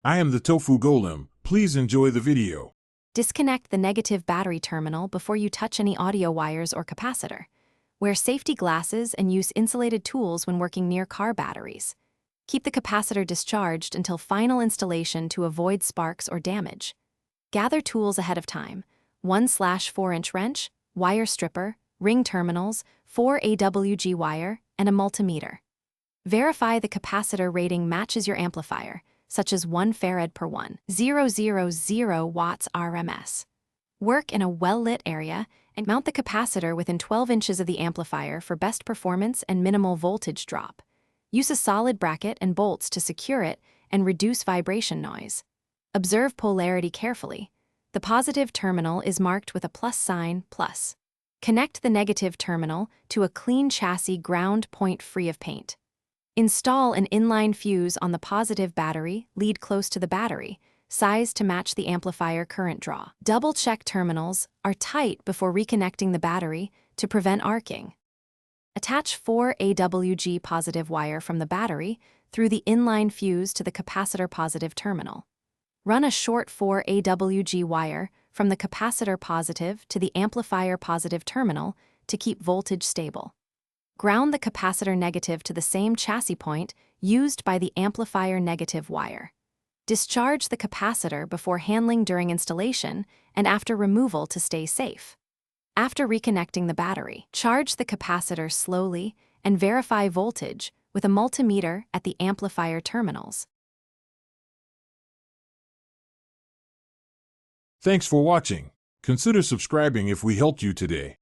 I am the Tofu Golem. Please enjoy the video. Disconnect the negative battery terminal before you touch any audio wires or capacitor. Wear safety glasses and use insulated tools when working near car batteries. Keep the capacitor discharged until final installation to avoid sparks or damage. Gather tools ahead of time: 1/4-inch wrench, wire stripper, ring terminals, 4 AWG wire, and a multimeter. Verify the capacitor rating matches your amplifier, such as 1 farad per 1,000 watts RMS. Work in a well-lit area and mount the capacitor within 12 inches of the amplifier for best performance and minimal voltage drop. Use a solid bracket and bolts to secure it and reduce vibration noise. Observe polarity carefully. The positive terminal is marked with a plus sign, plus. Connect the negative terminal to a clean chassis ground point free of paint. Install an inline fuse on the positive battery, lead close to the battery, size to match the amplifier current draw. Double-check terminals are tight before reconnecting the battery to prevent arcing. Attach 4 AWG positive wire from the battery through the inline fuse to the capacitor positive terminal. Run a short 4 AWG wire from the capacitor positive to the amplifier positive terminal to keep voltage stable. Ground the capacitor negative to the same chassis point used by the amplifier negative wire. Discharge the capacitor before handling during installation and after removal to stay safe. After reconnecting the battery, charge the capacitor slowly and verify voltage with a multimeter at the amplifier terminals. Thanks for watching. Consider subscribing if we helped you today.